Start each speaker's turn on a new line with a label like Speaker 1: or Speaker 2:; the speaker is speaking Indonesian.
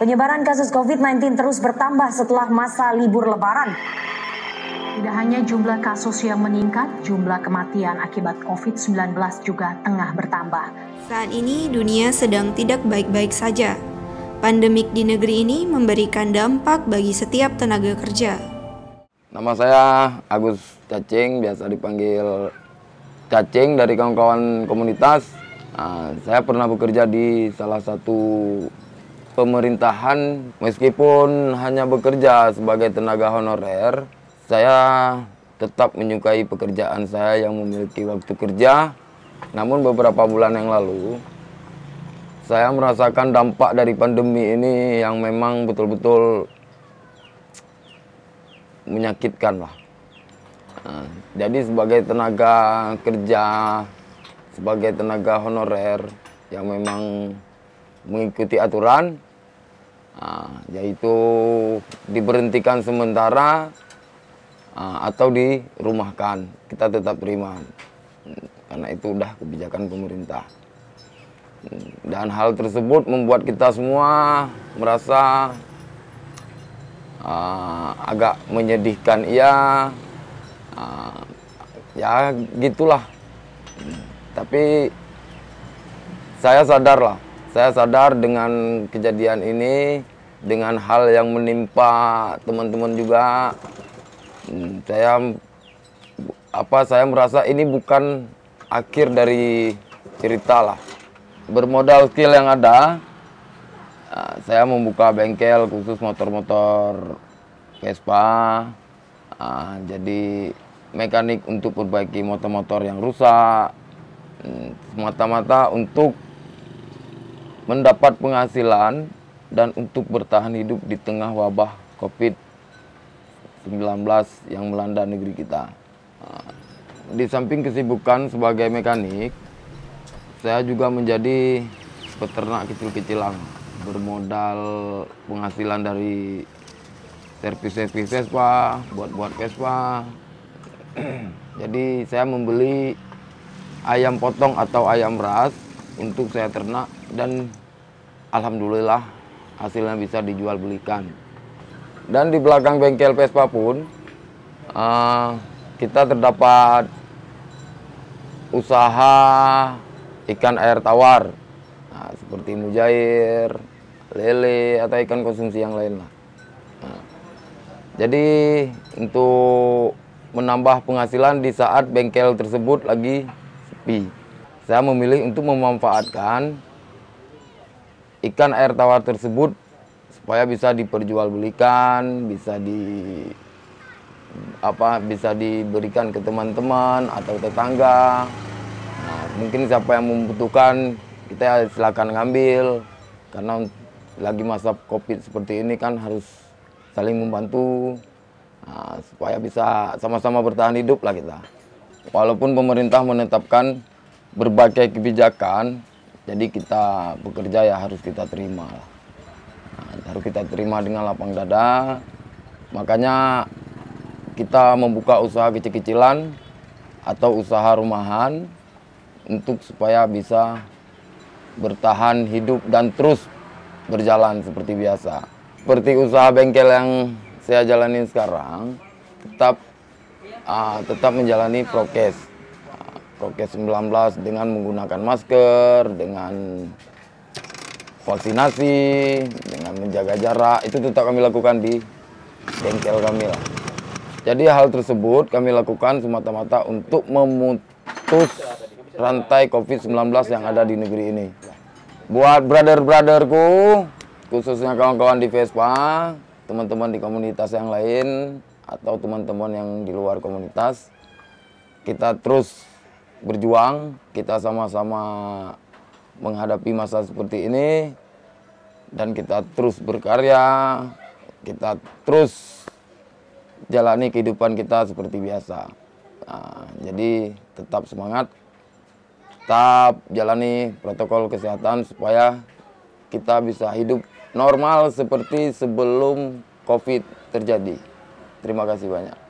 Speaker 1: Penyebaran kasus COVID-19 terus bertambah setelah masa libur Lebaran. Tidak hanya jumlah kasus yang meningkat, jumlah kematian akibat COVID-19 juga tengah bertambah.
Speaker 2: Saat ini dunia sedang tidak baik-baik saja. Pandemik di negeri ini memberikan dampak bagi setiap tenaga kerja.
Speaker 3: Nama saya Agus Cacing, biasa dipanggil Cacing dari kawan-kawan komunitas. Saya pernah bekerja di salah satu pemerintahan, meskipun hanya bekerja sebagai tenaga honorer, saya tetap menyukai pekerjaan saya yang memiliki waktu kerja. Namun beberapa bulan yang lalu, saya merasakan dampak dari pandemi ini yang memang betul-betul menyakitkan lah. Jadi sebagai tenaga kerja, sebagai tenaga honorer yang memang mengikuti aturan, yaitu diberhentikan sementara atau dirumahkan, kita tetap terima karena itu udah kebijakan pemerintah. Dan hal tersebut membuat kita semua merasa agak menyedihkan, ya gitulah. Tapi saya sadar dengan kejadian ini, dengan hal yang menimpa teman-teman juga. Saya merasa ini bukan akhir dari cerita lah. Bermodal skill yang ada, saya membuka bengkel khusus motor-motor Vespa. Jadi mekanik untuk perbaiki motor-motor yang rusak, semata-mata untuk mendapat penghasilan dan untuk bertahan hidup di tengah wabah COVID-19 yang melanda negeri kita. Di samping kesibukan sebagai mekanik, saya juga menjadi peternak kecil-kecilan, bermodal penghasilan dari servis-servis Vespa, buat Vespa. Jadi saya membeli ayam potong atau ayam ras untuk saya ternak, dan alhamdulillah hasilnya bisa dijual belikan. Dan di belakang bengkel Vespa pun kita terdapat usaha ikan air tawar, seperti mujair, lele, atau ikan konsumsi yang lain lah. Jadi untuk menambah penghasilan di saat bengkel tersebut lagi sepi, saya memilih untuk memanfaatkan ikan air tawar tersebut supaya bisa diperjualbelikan, bisa diberikan ke teman-teman atau tetangga. Mungkin siapa yang membutuhkan, kita silakan ngambil, karena lagi masa COVID seperti ini kan harus saling membantu, supaya bisa sama-sama bertahan hidup lah kita. Walaupun pemerintah menetapkan berbagai kebijakan, jadi kita bekerja ya harus kita terima lah. Harus kita terima dengan lapang dada. Makanya kita membuka usaha kecil-kecilan atau usaha rumahan untuk supaya bisa bertahan hidup dan terus berjalan seperti biasa. Seperti usaha bengkel yang saya jalani sekarang, tetap menjalani prokes 19 dengan menggunakan masker, dengan vaksinasi, dengan menjaga jarak, itu tetap kami lakukan di bengkel kami lah. Jadi hal tersebut kami lakukan semata-mata untuk memutus rantai COVID-19 yang ada di negeri ini. Buat brother-brotherku, khususnya kawan-kawan di Vespa, teman-teman di komunitas yang lain, atau teman-teman yang di luar komunitas, kita terus berjuang, kita sama-sama menghadapi masa seperti ini, dan kita terus berkarya, kita terus jalani kehidupan kita seperti biasa. Jadi tetap semangat, tetap jalani protokol kesehatan supaya kita bisa hidup normal seperti sebelum COVID terjadi. Terima kasih banyak.